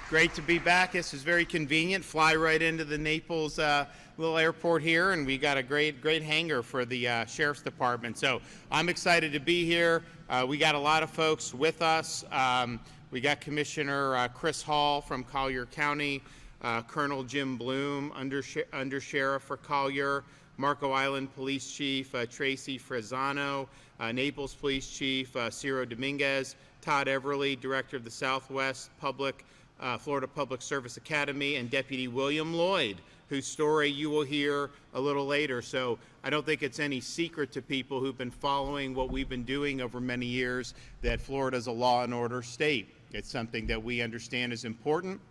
Great to be back. This is very convenient. Fly right into the Naples little airport here, and we got a great hangar for the Sheriff's Department. So I'm excited to be here. We got a lot of folks with us. We got Commissioner Chris Hall from Collier County, Colonel Jim Bloom, Under Sheriff for Collier, Marco Island Police Chief Tracy Fresano, Naples Police Chief Ciro Dominguez, Todd Everly, Director of the Southwest Florida Public Service Academy, and Deputy William Lloyd, whose story you will hear a little later. So I don't think it's any secret to people who've been following what we've been doing over many years that Florida is a law and order state. It's something that we understand is important.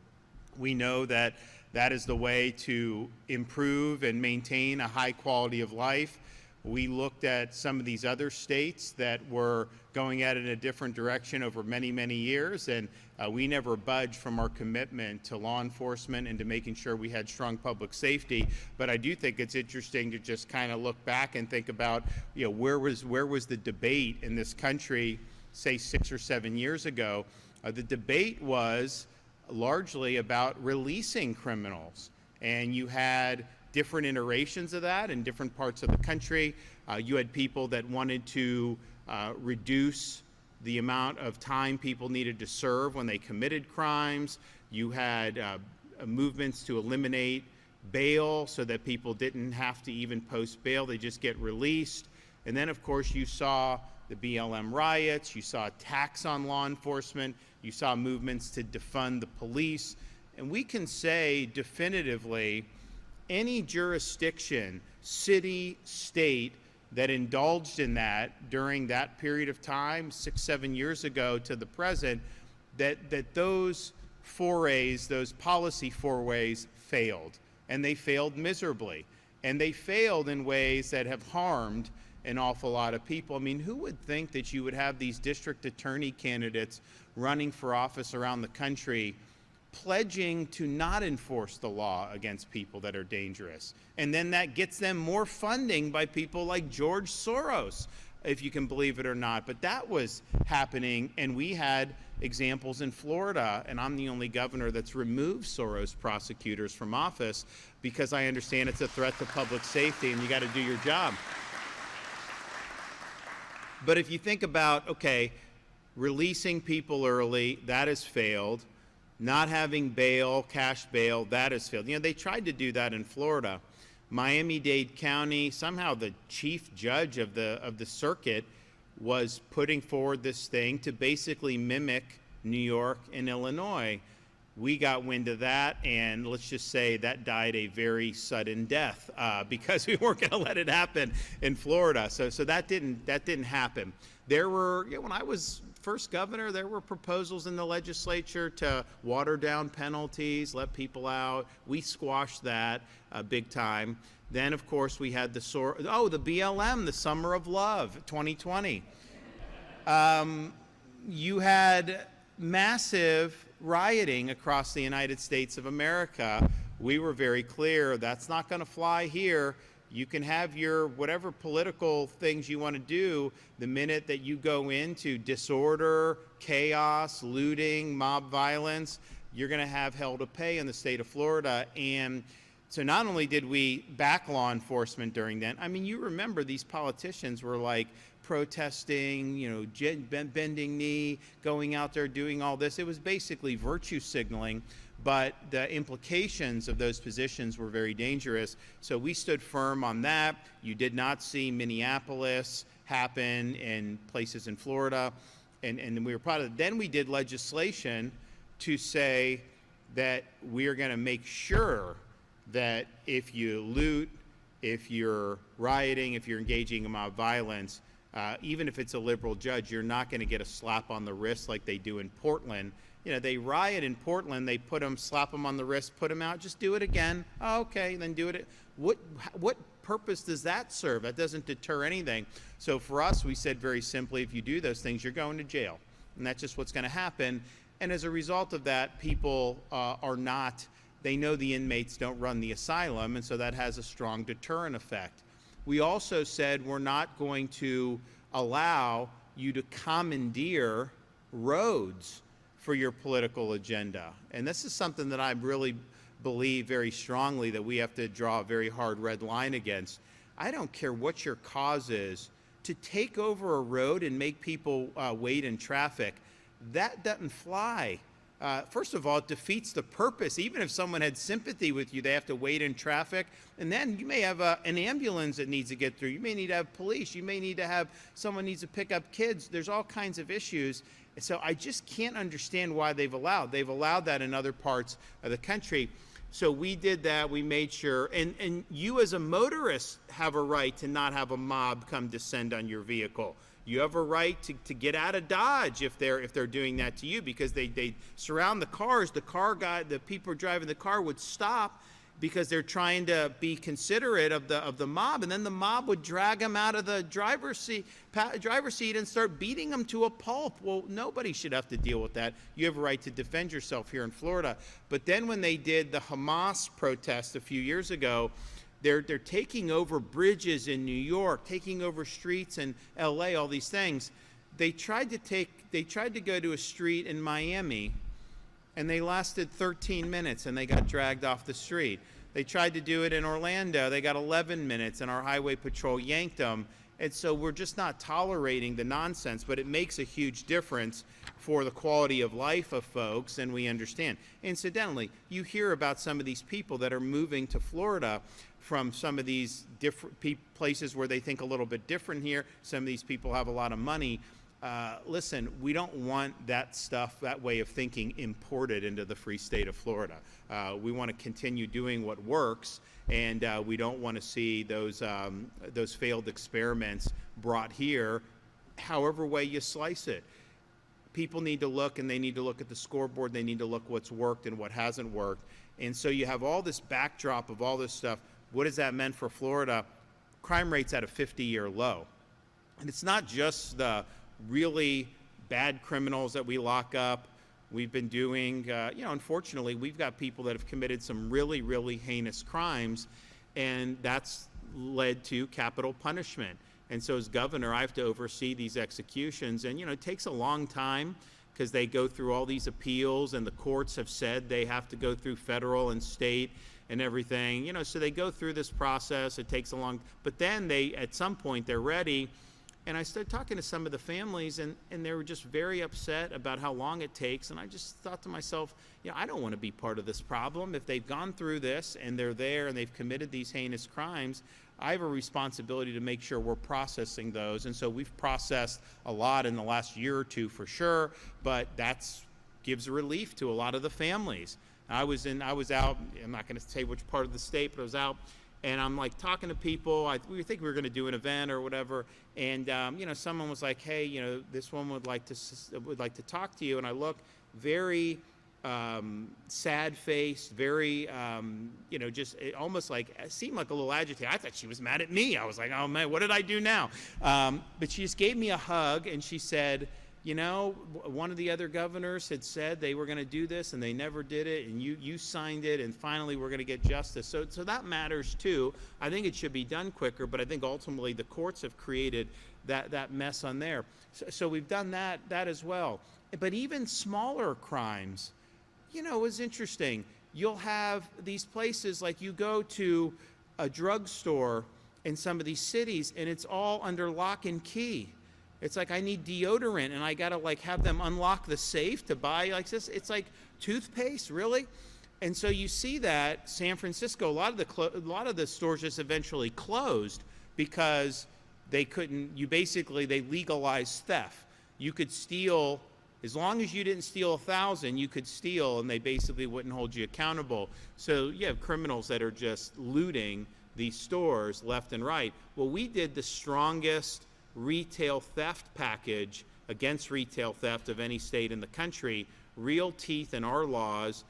We know that that is the way to improve and maintain a high quality of life. We looked at some of these other states that were going at it in a different direction over many, many years, and we never budged from our commitment to law enforcement and to making sure we had strong public safety. But I do think it's interesting to just kind of look back and think about, where was the debate in this country, say 6 or 7 years ago? The debate was largely about releasing criminals, and you had different iterations of that in different parts of the country. You had people that wanted to reduce the amount of time people needed to serve when they committed crimes. You had movements to eliminate bail so that people didn't have to even post bail, they just get released. And then of course you saw the BLM riots, you saw attacks on law enforcement, you saw movements to defund the police. And we can say definitively, any jurisdiction, city, state, that indulged in that during that period of time, 6, 7 years ago to the present, that those forays, those policy forays failed. And they failed miserably. And they failed in ways that have harmed an awful lot of people. I mean, who would think that you would have these district attorney candidates running for office around the country pledging to not enforce the law against people that are dangerous? And then that gets them more funding by people like George Soros, if you can believe it or not. But that was happening, and we had examples in Florida, and I'm the only governor that's removed Soros prosecutors from office because I understand it's a threat to public safety and you got to do your job. But if you think about, okay, releasing people early, that has failed. Not having bail, cash bail, that has failed. They tried to do that in Florida. Miami-Dade County, somehow the chief judge of the circuit was putting forward this thing to basically mimic New York and Illinois. We got wind of that, and let's just say that died a very sudden death because we weren't going to let it happen in Florida. So that didn't happen. There were, when I was first governor, there were proposals in the legislature to water down penalties, let people out. We squashed that big time. Then, of course, we had the BLM, the Summer of Love, 2020. You had massive rioting across the United States of America. We were very clear, that's not going to fly here. You can have your whatever political things you want to do. The minute that you go into disorder, chaos, looting, mob violence, you're going to have hell to pay in the state of Florida. And so not only did we back law enforcement during that, I mean, you remember these politicians were like protesting, bending knee, going out there doing all this. It was basically virtue signaling. But the implications of those positions were very dangerous. So we stood firm on that. You did not see Minneapolis happen in places in Florida. And we were proud of it. Then we did legislation to say that we are going to make sure that if you loot, if you're rioting, if you're engaging in mob violence, even if it's a liberal judge, you're not going to get a slap on the wrist like they do in Portland. They riot in Portland, they slap them on the wrist, put them out, just do it again. Oh, okay, then do it. What purpose does that serve? That doesn't deter anything. So for us, we said very simply, if you do those things, you're going to jail. And that's just what's going to happen. And as a result of that, people they know the inmates don't run the asylum, and so that has a strong deterrent effect. We also said we're not going to allow you to commandeer roads for your political agenda. And this is something that I really believe very strongly that we have to draw a very hard red line against. I don't care what your cause is. To take over a road and make people wait in traffic, that doesn't fly. First of all, it defeats the purpose. Even if someone had sympathy with you, they have to wait in traffic. And then you may have an ambulance that needs to get through. You may need to have police. You may need to have someone needs to pick up kids. There's all kinds of issues. So I just can't understand why they've allowed that in other parts of the country. So we did that. We made sure. And you as a motorist have a right to not have a mob come descend on your vehicle. You have a right to get out of Dodge if they're doing that to you, because they surround the cars. The people driving the car would stop because they're trying to be considerate of the mob, and then the mob would drag them out of the driver's seat and start beating them to a pulp. Well, nobody should have to deal with that. You have a right to defend yourself here in Florida. But then when they did the Hamas protest a few years ago, they're taking over bridges in New York, taking over streets in LA, all these things. They tried to go to a street in Miami, and they lasted 13 minutes and they got dragged off the street. They tried to do it in Orlando. They got 11 minutes and our highway patrol yanked them. And so we're just not tolerating the nonsense, but it makes a huge difference for the quality of life of folks, and we understand. Incidentally, you hear about some of these people that are moving to Florida from some of these different places where they think a little bit different here. Some of these people have a lot of money. Listen, we don't want that stuff, that way of thinking, imported into the free state of Florida. We want to continue doing what works, and we don't want to see those failed experiments brought here, however way you slice it. People need to look, and they need to look at the scoreboard. They need to look what's worked and what hasn't worked. And so you have all this backdrop of all this stuff. What has that meant for Florida? Crime rate's at a 50-year low. And it's not just the really bad criminals that we lock up. We've been doing, unfortunately, we've got people that have committed some really, really heinous crimes, and that's led to capital punishment. And so as governor, I have to oversee these executions, and it takes a long time because they go through all these appeals, and the courts have said they have to go through federal and state and everything, so they go through this process. It takes a long, but then at some point they're ready. And I started talking to some of the families, and they were just very upset about how long it takes. And I just thought to myself, I don't want to be part of this problem. If they've gone through this and they're there and they've committed these heinous crimes, I have a responsibility to make sure we're processing those. And so we've processed a lot in the last year or two for sure, but that gives relief to a lot of the families. I was out, I'm not going to say which part of the state, but I was out. And I'm like talking to people. We think we were going to do an event or whatever, and someone was like, "Hey, this one would like to talk to you." And I look very sad-faced, very just almost like it seemed like a little agitated. I thought she was mad at me. I was like, "Oh man, what did I do now?" But she just gave me a hug, and she said, one of the other governors had said they were going to do this and they never did it, and you signed it, and finally we're going to get justice. So that matters too. I think it should be done quicker, but I think ultimately the courts have created that mess on there. So we've done that as well. But even smaller crimes, is interesting. You'll have these places like you go to a drugstore in some of these cities and it's all under lock and key. It's like I need deodorant and I gotta have them unlock the safe to buy this. It's like toothpaste, really. And so you see that San Francisco, a lot of the stores just eventually closed because they legalized theft. You could steal as long as you didn't steal 1,000, you could steal, and they basically wouldn't hold you accountable. So you have criminals that are just looting these stores left and right. Well, we did the strongest retail theft package against retail theft of any state in the country, real teeth in our laws,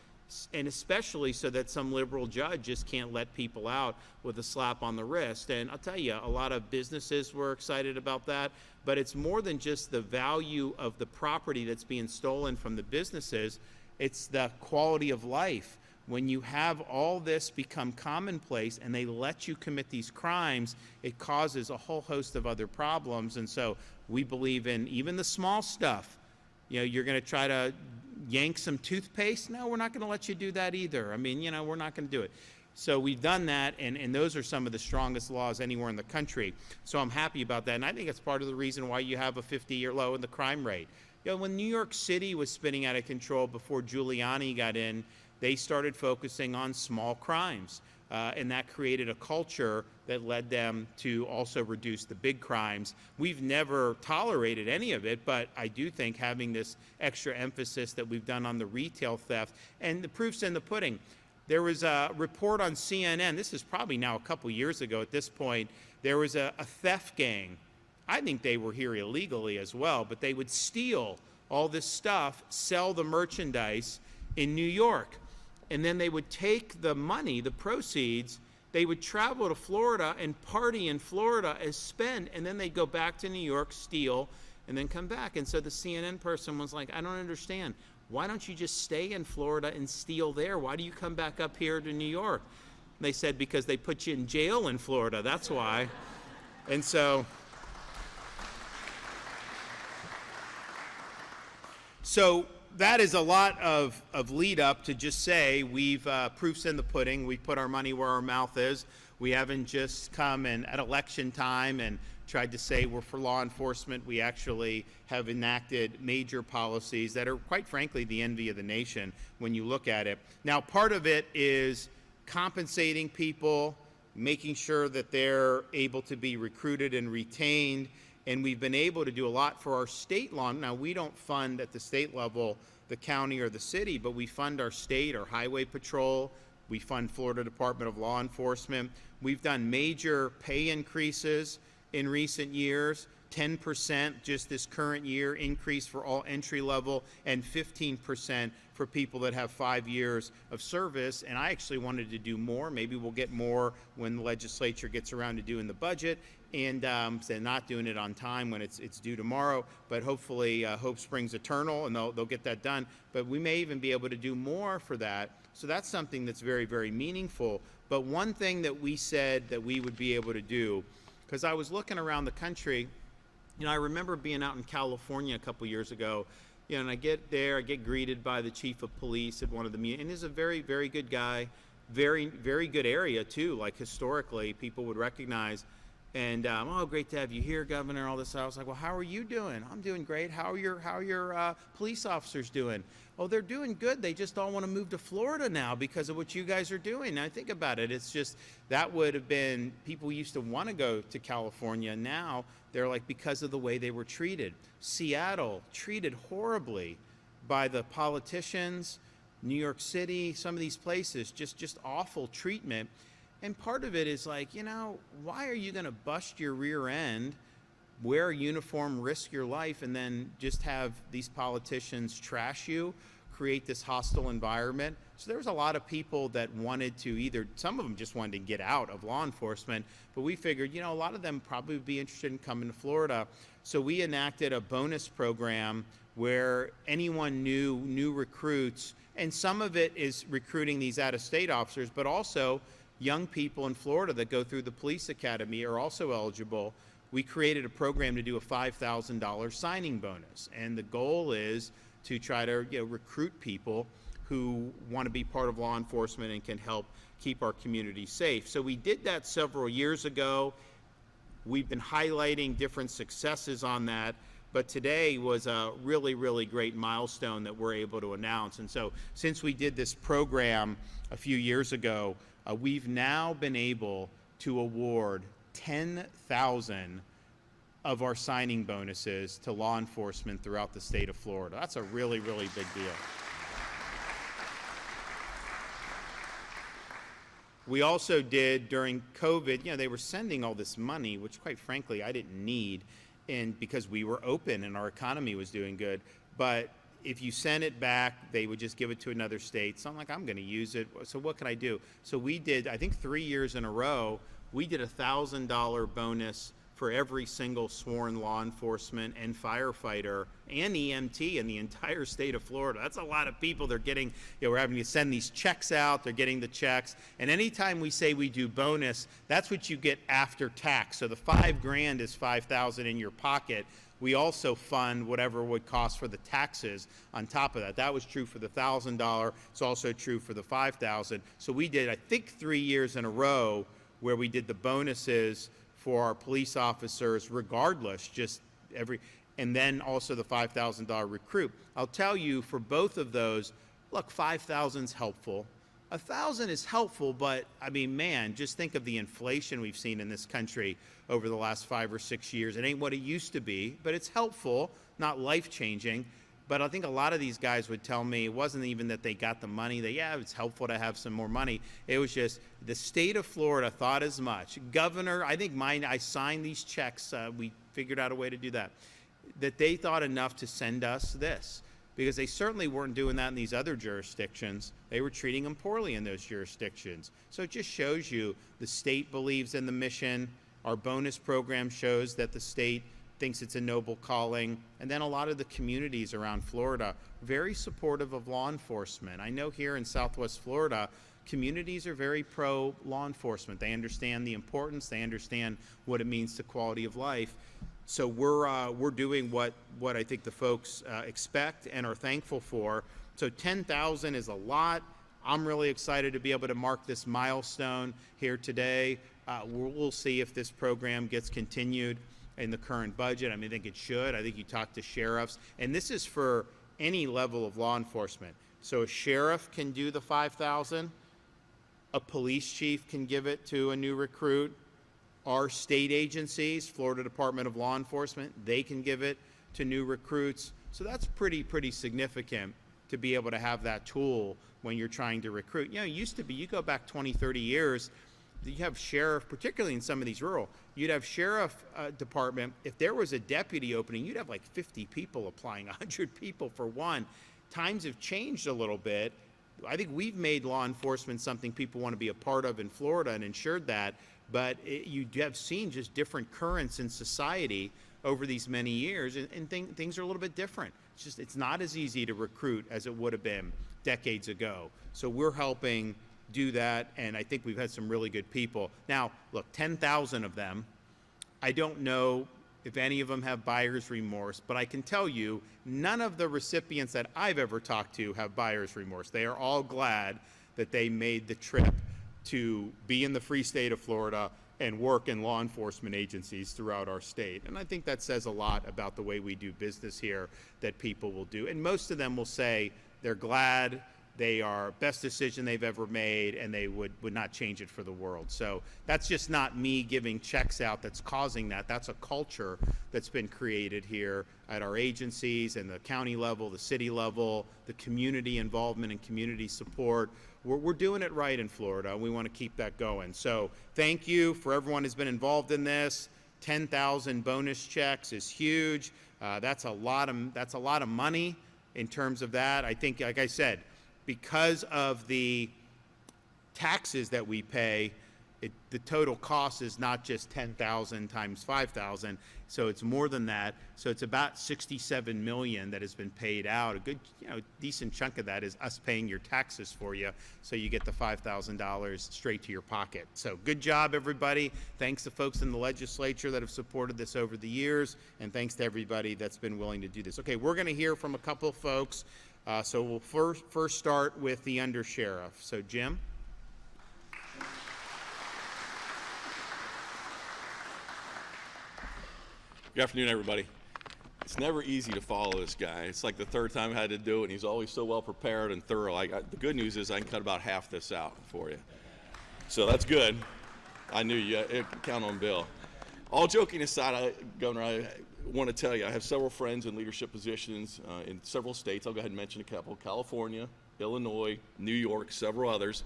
and especially so that some liberal judge just can't let people out with a slap on the wrist. And I'll tell you, a lot of businesses were excited about that, but it's more than just the value of the property that's being stolen from the businesses. It's the quality of life. When you have all this become commonplace and they let you commit these crimes, it causes a whole host of other problems. And so we believe in even the small stuff. You're going to try to yank some toothpaste? No, we're not going to let you do that either. I mean, we're not going to do it. So we've done that, and those are some of the strongest laws anywhere in the country. So I'm happy about that, and I think it's part of the reason why you have a 50-year low in the crime rate. When New York City was spinning out of control before Giuliani got in, they started focusing on small crimes, and that created a culture that led them to also reduce the big crimes. We've never tolerated any of it, but I do think having this extra emphasis that we've done on the retail theft, and the proof's in the pudding. There was a report on CNN, this is probably now a couple years ago at this point, there was a theft gang. I think they were here illegally as well, but they would steal all this stuff, sell the merchandise in New York, and then they would take the money, the proceeds, they would travel to Florida and party in Florida as spend, and then they'd go back to New York, steal, and then come back. And so the CNN person was like, I don't understand. Why don't you just stay in Florida and steal there? Why do you come back up here to New York? And they said, because they put you in jail in Florida, that's why. And so that is a lot of lead up to just say we've proofs in the pudding. We put our money where our mouth is. We haven't just come and at election time and tried to say we're for law enforcement. We actually have enacted major policies that are, quite frankly, the envy of the nation when you look at it. Now, part of it is compensating people, making sure that they're able to be recruited and retained, and we've been able to do a lot for our state law. Now, we don't fund at the state level the county or the city, but we fund our state, our highway patrol, we fund Florida Department of Law Enforcement. We've done major pay increases in recent years, 10% just this current year increase for all entry level, and 15% for people that have 5 years of service. And I actually wanted to do more. Maybe we'll get more when the legislature gets around to doing the budget, and they're not doing it on time when it's due tomorrow, but hopefully hope springs eternal, and they'll get that done. But we may even be able to do more for that. So that's something that's very, very meaningful. But one thing that we said that we would be able to do, because I was looking around the country, I remember being out in California a couple years ago, and I get there, I get greeted by the chief of police at one of the meetings, and he's a very, very good guy, very, very good area too, like historically, people would recognize. And oh, great to have you here, Governor, all this. I was like, well, how are you doing? I'm doing great. How are your police officers doing? Oh, they're doing good. They just all want to move to Florida now because of what you guys are doing. And I think about it. It's just, that would have been, people used to want to go to California. Now they're like, because of the way they were treated. Seattle, treated horribly by the politicians. New York City, some of these places, just awful treatment. And part of it is like, why are you going to bust your rear end, wear a uniform, risk your life, and then just have these politicians trash you, create this hostile environment? So there was a lot of people that wanted to either, some of them just wanted to get out of law enforcement, but we figured, a lot of them probably would be interested in coming to Florida. So we enacted a bonus program where anyone new recruits, and some of it is recruiting these out-of-state officers, but also young people in Florida that go through the police academy are also eligible. We created a program to do a $5,000 signing bonus, and the goal is to try to recruit people who want to be part of law enforcement and can help keep our community safe. So we did that several years ago. We've been highlighting different successes on that, but today was a really, really great milestone that we're able to announce. And so since we did this program a few years ago, we've now been able to award 10,000 of our signing bonuses to law enforcement throughout the state of Florida. That's a really, really big deal. We also did during COVID, they were sending all this money, which quite frankly I didn't need, and because we were open and our economy was doing good. But if you sent it back, they would just give it to another state. So I'm like, I'm going to use it. So what can I do? So we did, I think 3 years in a row, we did a $1,000 bonus for every single sworn law enforcement and firefighter and EMT in the entire state of Florida. That's a lot of people. They're getting, we're having to send these checks out. They're getting the checks. And anytime we say we do bonus, that's what you get after tax. So the $5,000 is $5,000 in your pocket. We also fund whatever it would cost for the taxes on top of that. That was true for the $1,000. It's also true for the $5,000. So we did, I think, 3 years in a row where we did the bonuses for our police officers regardless, and then also the $5,000 recruit. I'll tell you, for both of those, look, $5,000 is helpful. $1,000 is helpful, but I mean, man, just think of the inflation we've seen in this country over the last 5 or 6 years. It ain't what it used to be, but it's helpful, not life-changing. But I think a lot of these guys would tell me it wasn't even that they got the money, that, yeah, it's helpful to have some more money. It was just the state of Florida thought as much. Governor, I think I signed these checks, we figured out a way to do that they thought enough to send us this, because they certainly weren't doing that in these other jurisdictions. They were treating them poorly in those jurisdictions. So it just shows you the state believes in the mission. Our bonus program shows that the state thinks it's a noble calling. And then a lot of the communities around Florida, very supportive of law enforcement. I know here in Southwest Florida, communities are very pro law enforcement. They understand the importance. They understand what it means to quality of life. So we're doing what I think the folks expect and are thankful for. So 10,000 is a lot. I'm really excited to be able to mark this milestone here today. We'll see if this program gets continued in the current budget. I mean, I think it should. I think you talk to sheriffs, and this is for any level of law enforcement. So a sheriff can do the 5,000. A police chief can give it to a new recruit. Our state agencies, Florida Department of Law Enforcement, they can give it to new recruits. So that's pretty significant to be able to have that tool when you're trying to recruit. You know, it used to be, you go back 20, 30 years, you have sheriff, particularly in some of these rural, you'd have sheriff department. If there was a deputy opening, you'd have like 50 people applying, 100 people for one. Times have changed a little bit. I think we've made law enforcement something people want to be a part of in Florida and ensured that, but you have seen just different currents in society over these many years, and things are a little bit different. It's not as easy to recruit as it would have been decades ago. So we're helping do that, and I think we've had some really good people. Now, look, 10,000 of them, I don't know if any of them have buyer's remorse, but I can tell you none of the recipients that I've ever talked to have buyer's remorse. They are all glad that they made the trip to be in the free state of Florida and work in law enforcement agencies throughout our state. And I think that says a lot about the way we do business here, that people will do. And most of them will say they're glad, they are best decision they've ever made, and they would not change it for the world. So that's just not me giving checks out that's causing that. That's a culture that's been created here at our agencies and the county level, the city level, the community involvement and community support. We're doing it right in Florida, and we want to keep that going. So thank you for everyone who's been involved in this. 10,000 bonus checks is huge. That's a lot of money in terms of that. I think, like I said, because of the taxes that we pay, the total cost is not just 10,000 times 5,000, so it's more than that. So it's about $67 million that has been paid out. A good, decent chunk of that is us paying your taxes for you, so you get the $5,000 straight to your pocket. So good job, everybody. Thanks to folks in the legislature that have supported this over the years, and thanks to everybody that's been willing to do this. Okay, we're going to hear from a couple of folks. So we'll first start with the undersheriff. So Jim. Good afternoon, everybody. It's never easy to follow this guy. It's like the third time I had to do it, and he's always so well prepared and thorough. The good news is I can cut about half this out for you. So that's good. I knew you. Count on Bill. All joking aside, Governor, I want to tell you, I have several friends in leadership positions in several states. I'll go ahead and mention a couple: California, Illinois, New York, several others.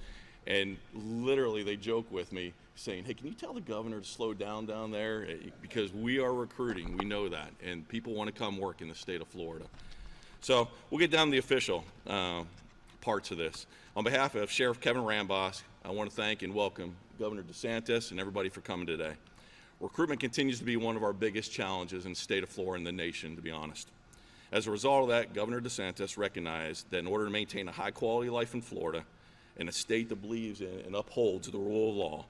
And literally they joke with me saying, hey, can you tell the governor to slow down there? Because we are recruiting, we know that, and people want to come work in the state of Florida. So we'll get down to the official parts of this. On behalf of Sheriff Kevin Rambosk, I want to thank and welcome Governor DeSantis and everybody for coming today. Recruitment continues to be one of our biggest challenges in the state of Florida and the nation, to be honest. As a result of that, Governor DeSantis recognized that in order to maintain a high quality life in Florida, in a state that believes in and upholds the rule of law,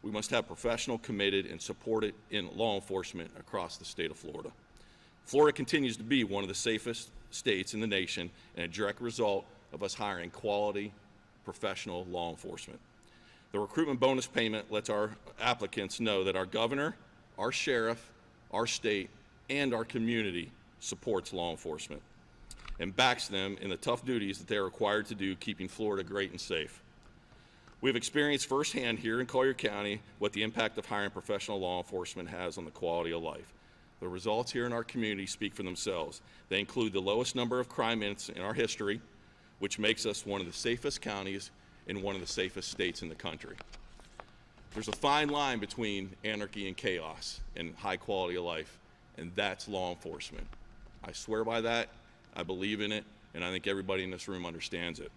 we must have professional, committed, and supported in law enforcement across the state of Florida. Florida continues to be one of the safest states in the nation and a direct result of us hiring quality, professional law enforcement. The recruitment bonus payment lets our applicants know that our governor, our sheriff, our state, and our community supports law enforcement and backs them in the tough duties that they are required to do, keeping Florida great and safe. We have experienced firsthand here in Collier County what the impact of hiring professional law enforcement has on the quality of life. The results here in our community speak for themselves. They include the lowest number of crime incidents in our history, which makes us one of the safest counties in one of the safest states in the country. There's a fine line between anarchy and chaos and high quality of life, and that's law enforcement. I swear by that, I believe in it, and I think everybody in this room understands it.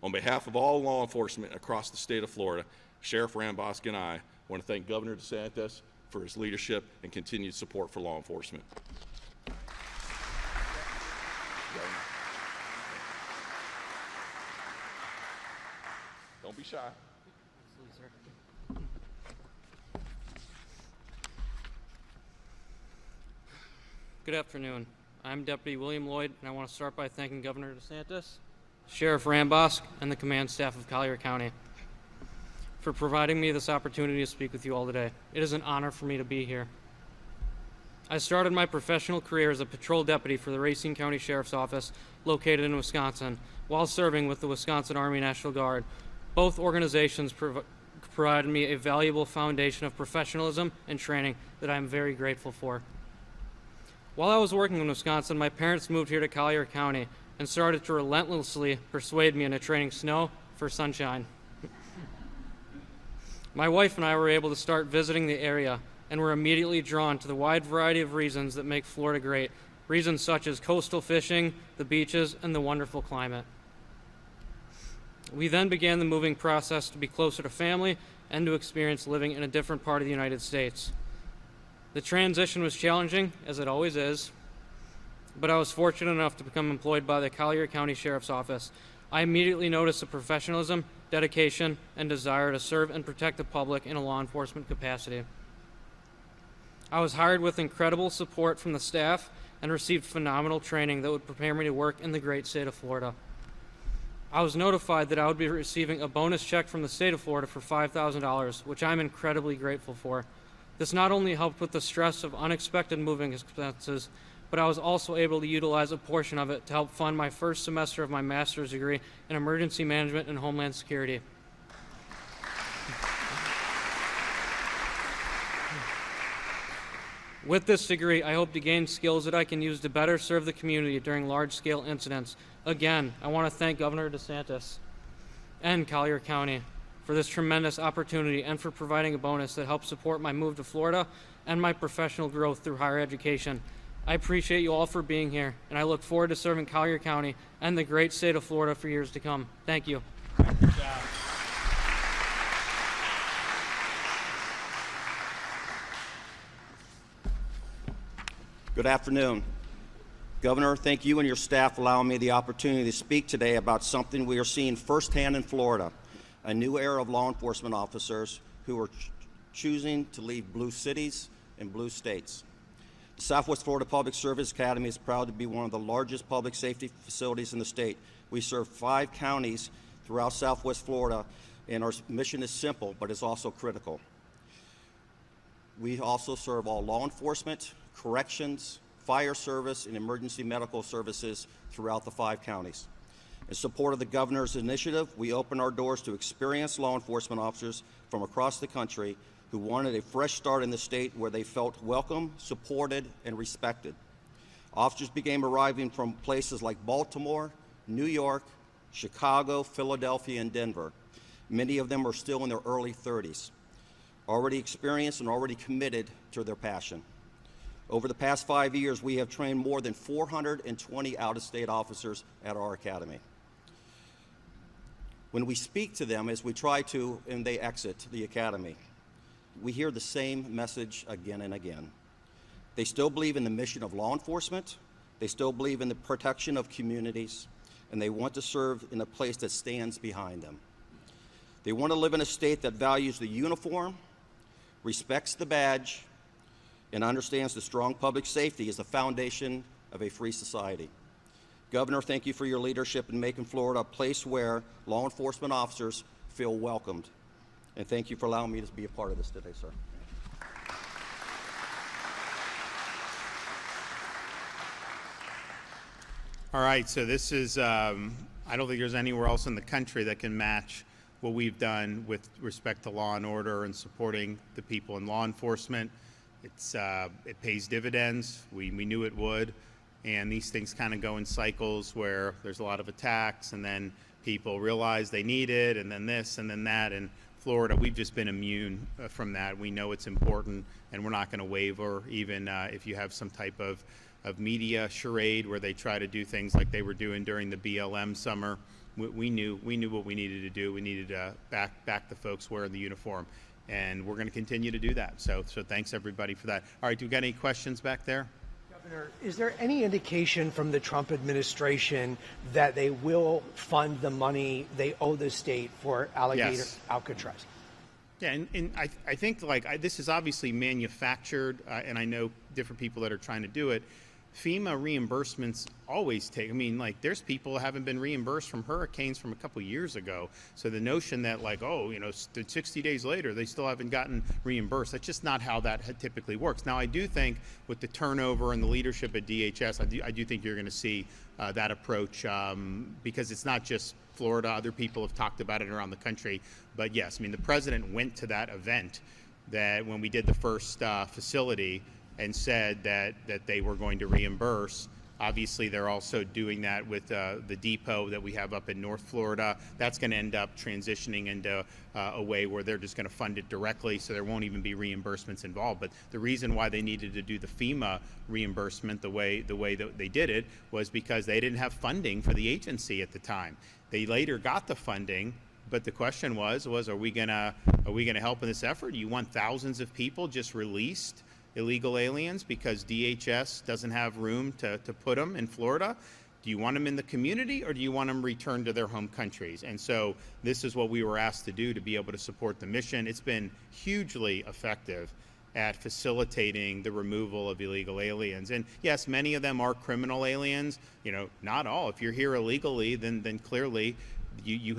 On behalf of all law enforcement across the state of Florida, Sheriff Rambosk and I want to thank Governor DeSantis for his leadership and continued support for law enforcement. Don't be shy. Good afternoon. I'm Deputy William Lloyd, and I want to start by thanking Governor DeSantis, Sheriff Rambosk, and the command staff of Collier County for providing me this opportunity to speak with you all today. It is an honor for me to be here. I started my professional career as a patrol deputy for the Racine County Sheriff's Office located in Wisconsin while serving with the Wisconsin Army National Guard. Both organizations provided me a valuable foundation of professionalism and training that I am very grateful for. While I was working in Wisconsin, my parents moved here to Collier County and started to relentlessly persuade me into trading snow for sunshine. My wife and I were able to start visiting the area and were immediately drawn to the wide variety of reasons that make Florida great, reasons such as coastal fishing, the beaches, and the wonderful climate. We then began the moving process to be closer to family and to experience living in a different part of the United States. The transition was challenging, as it always is, but I was fortunate enough to become employed by the Collier County Sheriff's Office. I immediately noticed the professionalism, dedication, and desire to serve and protect the public in a law enforcement capacity. I was hired with incredible support from the staff and received phenomenal training that would prepare me to work in the great state of Florida. I was notified that I would be receiving a bonus check from the state of Florida for $5,000, which I'm incredibly grateful for. This not only helped with the stress of unexpected moving expenses, but I was also able to utilize a portion of it to help fund my first semester of my master's degree in emergency management and homeland security. With this degree, I hope to gain skills that I can use to better serve the community during large-scale incidents. Again, I want to thank Governor DeSantis and Collier County for this tremendous opportunity and for providing a bonus that helps support my move to Florida and my professional growth through higher education. I appreciate you all for being here, and I look forward to serving Collier County and the great state of Florida for years to come. Thank you. Good afternoon. Governor, thank you and your staff for allowing me the opportunity to speak today about something we are seeing firsthand in Florida, a new era of law enforcement officers who are choosing to leave blue cities and blue states. The Southwest Florida Public Service Academy is proud to be one of the largest public safety facilities in the state. We serve 5 counties throughout Southwest Florida, and our mission is simple, but it's also critical. We also serve all law enforcement, corrections, fire service, and emergency medical services throughout the 5 counties. In support of the governor's initiative, we open our doors to experienced law enforcement officers from across the country who wanted a fresh start in the state where they felt welcome, supported, and respected. Officers began arriving from places like Baltimore, New York, Chicago, Philadelphia, and Denver. Many of them are still in their early 30s, already experienced and already committed to their passion. Over the past 5 years, we have trained more than 420 out-of-state officers at our academy. When we speak to them as we try to, and they exit the academy, we hear the same message again and again. They still believe in the mission of law enforcement, they still believe in the protection of communities, and they want to serve in a place that stands behind them. They want to live in a state that values the uniform, respects the badge, and understands that strong public safety is the foundation of a free society. Governor, thank you for your leadership in making Florida a place where law enforcement officers feel welcomed. And thank you for allowing me to be a part of this today, sir. All right, so this is, I don't think there's anywhere else in the country that can match what we've done with respect to law and order and supporting the people in law enforcement. It pays dividends. We knew it would. And these things kind of go in cycles where there's a lot of attacks and then people realize they need it and then this and then that. In Florida, we've just been immune from that. We know it's important and we're not going to waver even if you have some type of media charade where they try to do things like they were doing during the BLM summer. We knew what we needed to do. We needed to back the folks wearing the uniform. And we're going to continue to do that. So thanks everybody for that. All right, do we got any questions back there? Governor, is there any indication from the Trump administration that they will fund the money they owe the state for alligator Alcatraz? Yeah, and I think this is obviously manufactured, and I know different people that are trying to do it. FEMA reimbursements always take, there's people who haven't been reimbursed from hurricanes from a couple years ago. So the notion that 60 days later, they still haven't gotten reimbursed, that's just not how that typically works. Now, I do think with the turnover and the leadership at DHS, I do think you're going to see that approach because it's not just Florida. Other people have talked about it around the country. But yes, the president went to that event that when we did the first facility and said that they were going to reimburse. Obviously, they're also doing that with the depot that we have up in North Florida. That's going to end up transitioning into a way where they're just going to fund it directly, so there won't even be reimbursements involved. But the reason why they needed to do the FEMA reimbursement the way that they did it was because they didn't have funding for the agency at the time. They later got the funding, but the question was are we gonna help in this effort? You want thousands of people just released, illegal aliens, because DHS doesn't have room to put them in Florida? Do you want them in the community or do you want them returned to their home countries? And so this is what we were asked to do to be able to support the mission. It's been hugely effective at facilitating the removal of illegal aliens. And yes, many of them are criminal aliens, not all. If you're here illegally, then clearly you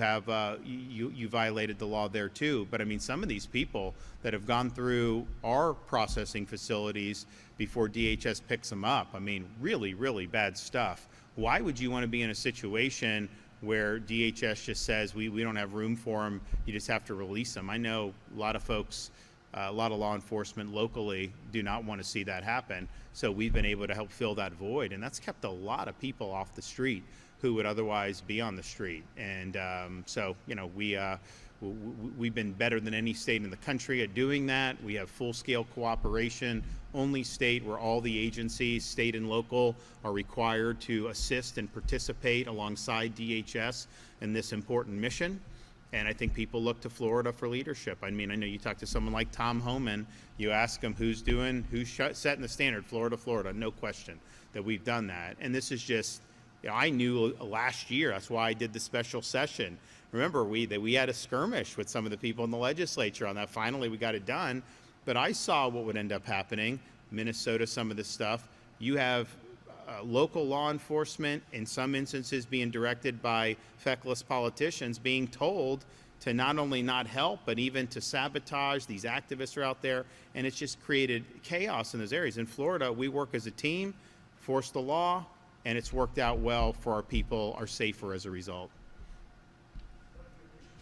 violated the law there too. But some of these people that have gone through our processing facilities before DHS picks them up, really, really bad stuff. Why would you want to be in a situation where DHS just says we don't have room for them, you just have to release them? I know a lot of folks, a lot of law enforcement locally do not want to see that happen. So we've been able to help fill that void, and that's kept a lot of people off the street who would otherwise be on the street. And we've been better than any state in the country at doing that. We have full-scale cooperation, only state where all the agencies, state and local, are required to assist and participate alongside DHS in this important mission. And I think people look to Florida for leadership. I know you talk to someone like Tom Homan, you ask him who's setting the standard, Florida, no question that we've done that. And this is just, I knew last year, that's why I did the special session. Remember, we had a skirmish with some of the people in the legislature on that. Finally, we got it done. But I saw what would end up happening. Minnesota, some of this stuff. You have local law enforcement, in some instances being directed by feckless politicians, being told to not only not help, but even to sabotage. These activists are out there, and it's just created chaos in those areas. In Florida, we work as a team, force the law, and it's worked out well for our people, are safer as a result.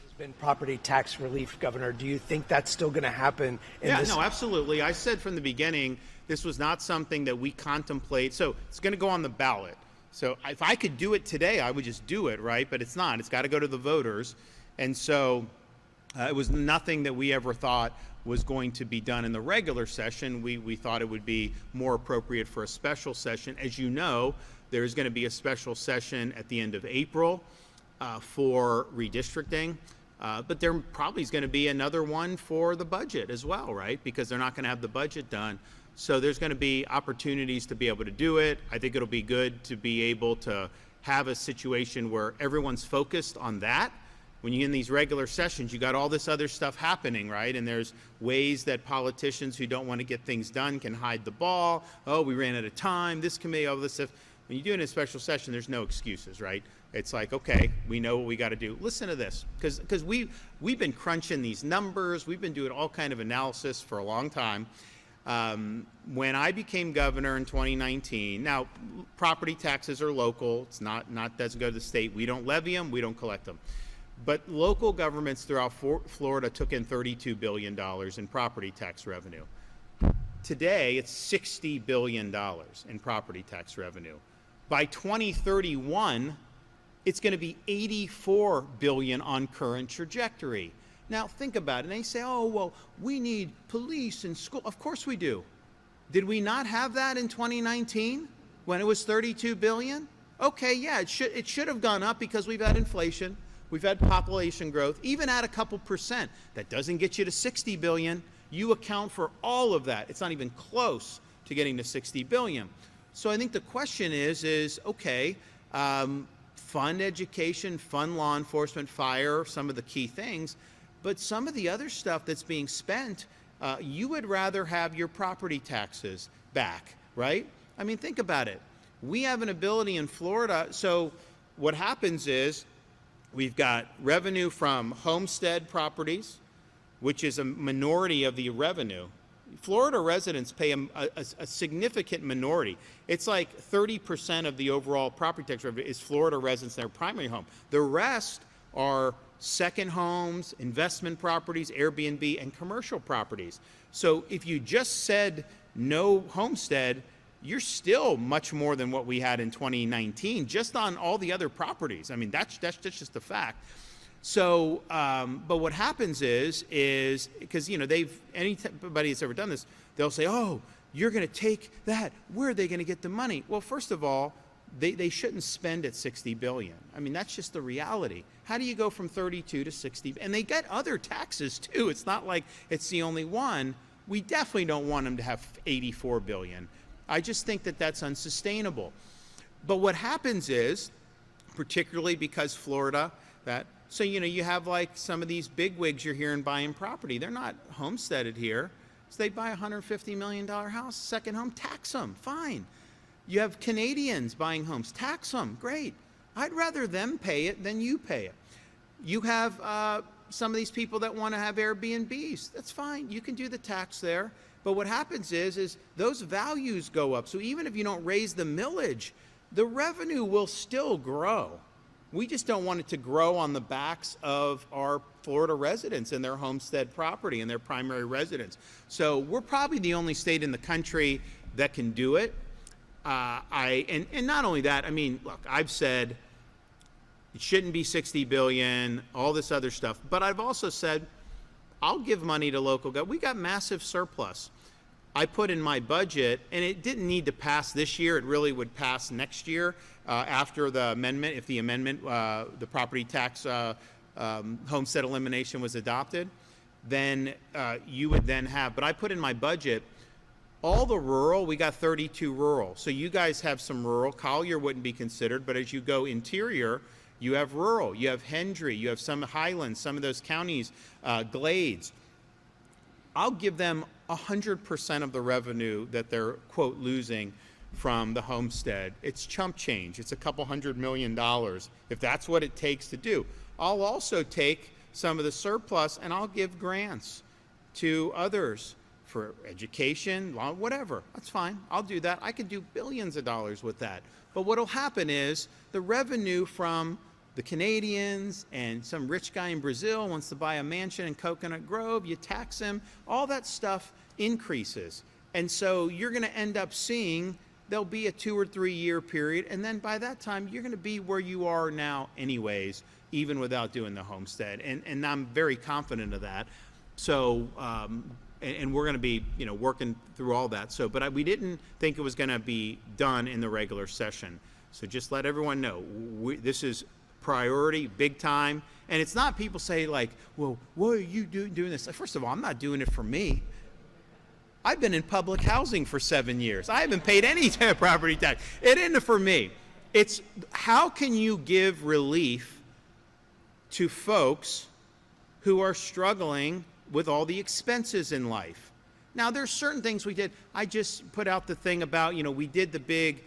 There's been property tax relief, Governor. Do you think that's still going to happen? No, absolutely. I said from the beginning, this was not something that we contemplate. So it's going to go on the ballot. So if I could do it today, I would just do it, right? But it's not. It's got to go to the voters. And so it was nothing that we ever thought was going to be done in the regular session. We thought it would be more appropriate for a special session. As you know, there's going to be a special session at the end of April for redistricting. But there probably is going to be another one for the budget as well, right? Because they're not going to have the budget done. So there's going to be opportunities to be able to do it. I think it'll be good to be able to have a situation where everyone's focused on that. When you're in these regular sessions, you got all this other stuff happening, right? And there's ways that politicians who don't want to get things done can hide the ball. Oh, we ran out of time, this committee, all this stuff. When you do it in a special session, there's no excuses, right? It's like, okay, we know what we got to do. Listen to this, because we've been crunching these numbers. We've been doing all kind of analysis for a long time. When I became governor in 2019, now property taxes are local. It's not doesn't go to the state. We don't levy them. We don't collect them. But local governments throughout Florida took in $32 billion in property tax revenue. Today, it's $60 billion in property tax revenue. By 2031, it's going to be $84 billion on current trajectory. Now, think about it. And they say, oh, well, we need police and school. Of course we do. Did we not have that in 2019 when it was $32 billion? Okay, yeah, it should have gone up because we've had inflation. We've had population growth, even at a couple percent. That doesn't get you to 60 billion. You account for all of that. It's not even close to getting to 60 billion. So I think the question is okay, fund education, fund law enforcement, fire, some of the key things, but some of the other stuff that's being spent, you would rather have your property taxes back, right? I mean, think about it. We have an ability in Florida, so what happens is, we've got revenue from homestead properties, which is a minority of the revenue. Florida residents pay a significant minority. It's like 30% of the overall property tax revenue is Florida residents in their primary home. The rest are second homes, investment properties, Airbnb, and commercial properties. So if you just said no homestead, you're still much more than what we had in 2019, just on all the other properties. I mean, that's just a fact. So, but what happens is because, you know, anybody that's ever done this, they'll say, oh, you're going to take that. Where are they going to get the money? Well, first of all, they shouldn't spend at 60 billion. I mean, that's just the reality. How do you go from 32 to 60? And they get other taxes too. It's not like it's the only one. We definitely don't want them to have 84 billion. I just think that that's unsustainable. But what happens is, particularly because Florida, so, you know, you have like some of these bigwigs you're hearing buying property. They're not homesteaded here. So they buy a $150 million house, second home, tax them, fine. You have Canadians buying homes, tax them, great. I'd rather them pay it than you pay it. You have some of these people that want to have Airbnbs. That's fine. You can do the tax there. But what happens is those values go up. So even if you don't raise the millage, the revenue will still grow. We just don't want it to grow on the backs of our Florida residents and their homestead property and their primary residence. So we're probably the only state in the country that can do it. And not only that, I mean, look, I've said it shouldn't be 60 billion, all this other stuff. But I've also said, I'll give money to local government. We got massive surplus. I put in my budget, and it didn't need to pass this year. It really would pass next year after the amendment, if the amendment, the property tax homestead elimination was adopted, then you would then have, but I put in my budget, all the rural, we got 32 rural. So you guys have some rural. Collier wouldn't be considered, but as you go interior, you have rural, you have Hendry, you have some Highlands, some of those counties, Glades. I'll give them 100% of the revenue that they're, quote, losing from the homestead. It's chump change. It's a couple $100 million, if that's what it takes to do. I'll also take some of the surplus and I'll give grants to others for education, law, whatever. That's fine. I'll do that. I could do billions of dollars with that. But what'll happen is the revenue from the Canadians and some rich guy in Brazil wants to buy a mansion in Coconut Grove, you tax him, all that stuff increases. And so you're going to end up seeing there'll be a 2 or 3 year period, and then by that time you're going to be where you are now anyways, even without doing the homestead. And I'm very confident of that. So, and we're going to be, you know, working through all that. So, but we didn't think it was going to be done in the regular session. So just let everyone know, this is priority, big time. And it's not people say like, well, what are you doing this? Like, first of all, I'm not doing it for me. I've been in public housing for 7 years. I haven't paid any property tax. It isn't for me. It's how can you give relief to folks who are struggling with all the expenses in life? Now, there's certain things we did. I just put out the thing about, we did the big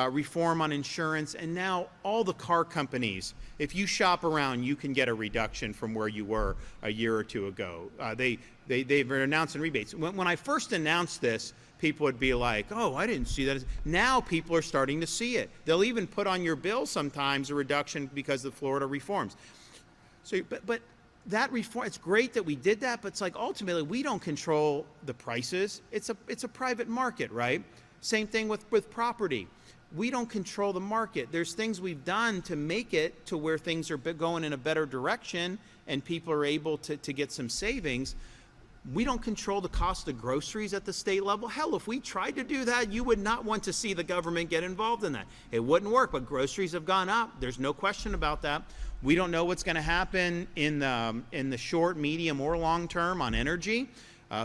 reform on insurance, and now all the car companies, if you shop around, you can get a reduction from where you were a year or two ago. They've announced rebates. When I first announced this, people would be like, oh, I didn't see that. Now people are starting to see it. They'll even put on your bill sometimes a reduction because of Florida reforms. So, but that reform, it's great that we did that, but it's like ultimately we don't control the prices. It's a private market, right? Same thing with property. We don't control the market. There's things we've done to make it to where things are going in a better direction and people are able to get some savings. We don't control the cost of groceries at the state level. Hell, if we tried to do that, you would not want to see the government get involved in that. It wouldn't work, but groceries have gone up. There's no question about that. We don't know what's going to happen in the short, medium, or long term on energy.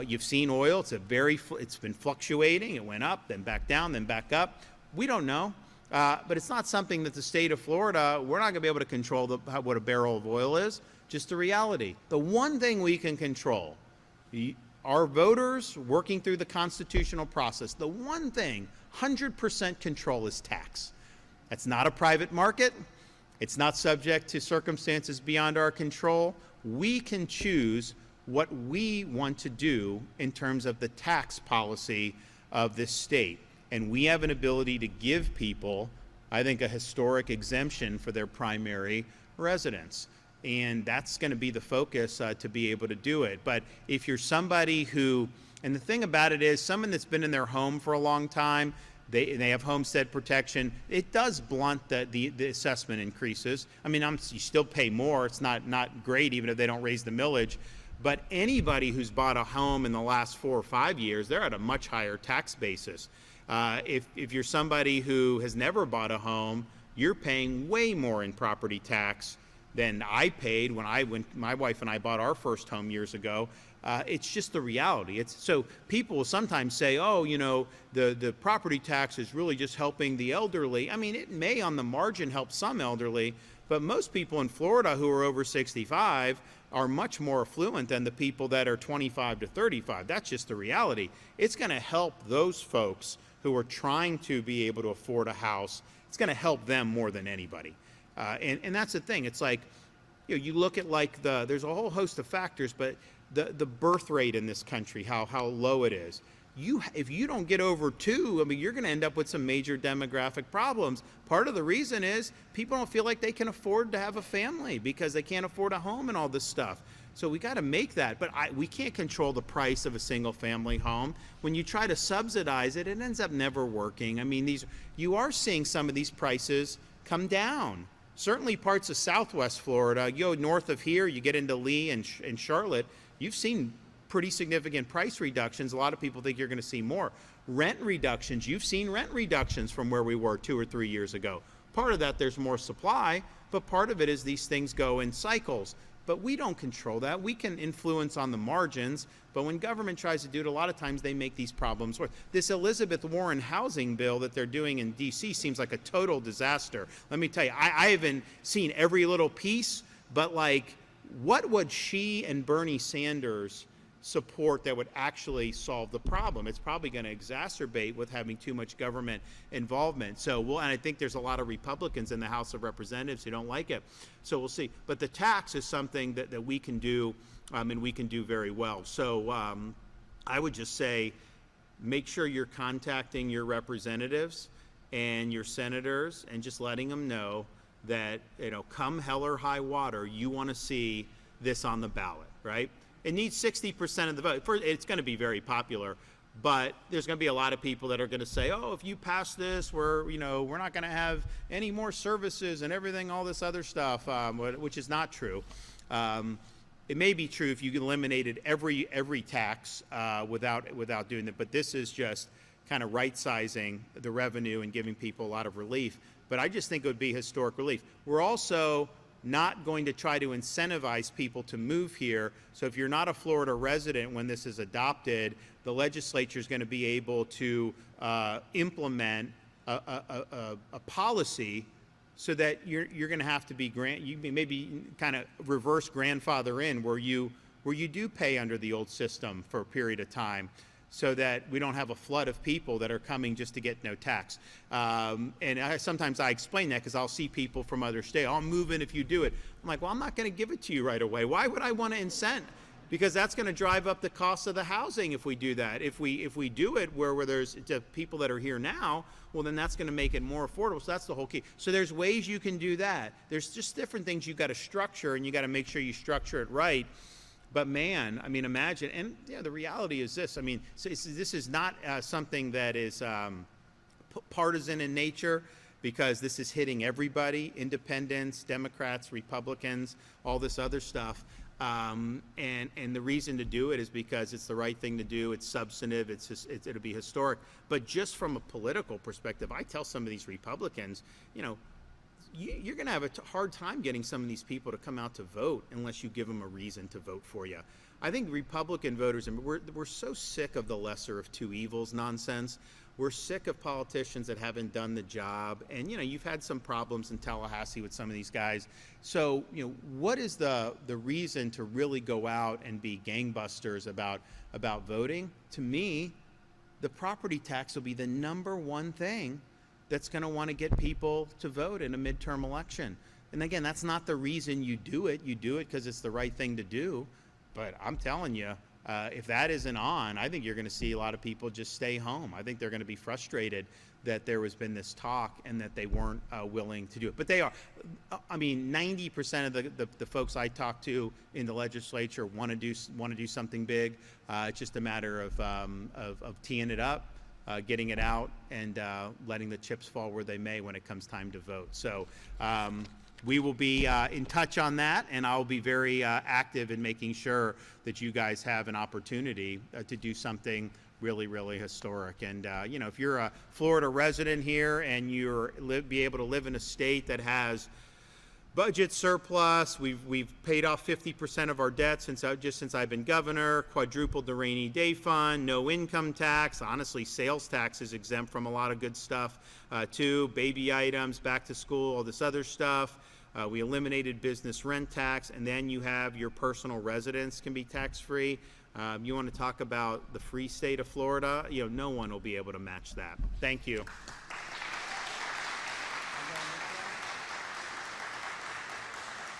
You've seen oil. It's been fluctuating. It went up, then back down, then back up. We don't know. But it's not something that the state of Florida, we're not going to be able to control what a barrel of oil is. Just the reality. The one thing we can control, our voters working through the constitutional process, the one thing 100% control is tax. That's not a private market. It's not subject to circumstances beyond our control. We can choose what we want to do in terms of the tax policy of this state. And we have an ability to give people, I think, a historic exemption for their primary residence. And that's going to be the focus to be able to do it. But if you're somebody who, and the thing about it is, someone that's been in their home for a long time, they have homestead protection, it does blunt the assessment increases. I mean, you still pay more. It's not great even if they don't raise the millage. But anybody who's bought a home in the last 4 or 5 years, they're at a much higher tax basis. If you're somebody who has never bought a home, you're paying way more in property tax than I paid when my wife and I bought our first home years ago. It's just the reality. So people will sometimes say, oh, the property tax is really just helping the elderly. I mean, it may on the margin help some elderly, but most people in Florida who are over 65 are much more affluent than the people that are 25 to 35. That's just the reality. It's going to help those folks who are trying to be able to afford a house. It's going to help them more than anybody. And that's the thing. It's like, you look at there's a whole host of factors, but the birth rate in this country, how low it is. If you don't get over 2, I mean, you're going to end up with some major demographic problems. Part of the reason is people don't feel like they can afford to have a family because they can't afford a home and all this stuff. So we got to make that, but we can't control the price of a single family home. When you try to subsidize it, it ends up never working. I mean, you are seeing some of these prices come down. Certainly parts of Southwest Florida, you go north of here, you get into Lee and Charlotte, you've seen pretty significant price reductions. A lot of people think you're going to see more. Rent reductions, you've seen rent reductions from where we were 2 or 3 years ago. Part of that, there's more supply, but part of it is these things go in cycles. But we don't control that. We can influence on the margins, but when government tries to do it, a lot of times they make these problems worse. This Elizabeth Warren housing bill that they're doing in D.C. seems like a total disaster. Let me tell you, I haven't seen every little piece, but what would she and Bernie Sanders support that would actually solve the problem? It's probably going to exacerbate with having too much government involvement. So and I think there's a lot of Republicans in the House of Representatives who don't like it. So we'll see. But the tax is something that we can do, and we can do very well. So I would just say, make sure you're contacting your representatives and your senators and just letting them know that, come hell or high water, you want to see this on the ballot, right? It needs 60% of the vote. It's going to be very popular, but there's going to be a lot of people that are going to say, oh, if you pass this, we're not going to have any more services and everything, all this other stuff, which is not true. It may be true if you eliminated every tax without doing that, but this is just kind of right-sizing the revenue and giving people a lot of relief. But I just think it would be historic relief. We're also not going to try to incentivize people to move here. So if you're not a Florida resident when this is adopted, the legislature is going to be able to implement a policy so that you're going to have to be maybe kind of reverse grandfather in where you do pay under the old system for a period of time, so that we don't have a flood of people that are coming just to get no tax. Sometimes I explain that because I'll see people from other states, "Oh, I'm moving if you do it." I'm like, well, I'm not going to give it to you right away. Why would I want to incent? Because that's going to drive up the cost of the housing if we do that. If we do it where there's people that are here now, well, then that's going to make it more affordable. So that's the whole key. So there's ways you can do that. There's just different things you've got to structure, and you got to make sure you structure it right. But man, I mean, imagine, and the reality is this. I mean, this is not something that is partisan in nature, because this is hitting everybody: independents, Democrats, Republicans, all this other stuff. And the reason to do it is because it's the right thing to do. It's substantive. It'll be historic. But just from a political perspective, I tell some of these Republicans, you're going to have a hard time getting some of these people to come out to vote unless you give them a reason to vote for you. I think Republican voters, and we're so sick of the lesser of two evils nonsense. We're sick of politicians that haven't done the job. And, you've had some problems in Tallahassee with some of these guys. So, what is the reason to really go out and be gangbusters about voting? To me, the property tax will be the #1 thing that's going to want to get people to vote in a midterm election. And again, that's not the reason you do it. You do it because it's the right thing to do. But I'm telling you, if that isn't on, I think you're going to see a lot of people just stay home. I think they're going to be frustrated that there has been this talk and that they weren't willing to do it. But they are. I mean, 90% of the folks I talk to in the legislature want to do something big. It's just a matter of teeing it up, getting it out, and letting the chips fall where they may when it comes time to vote. So we will be in touch on that, and I'll be very active in making sure that you guys have an opportunity to do something really, really historic. And if you're a Florida resident here and be able to live in a state that has budget surplus, we've paid off 50% of our debt since I've been governor, quadrupled the rainy day fund, no income tax. Honestly, sales tax is exempt from a lot of good stuff too, baby items, back to school, all this other stuff. We eliminated business rent tax, and then you have your personal residence can be tax-free. You want to talk about the free state of Florida? No one will be able to match that. Thank you.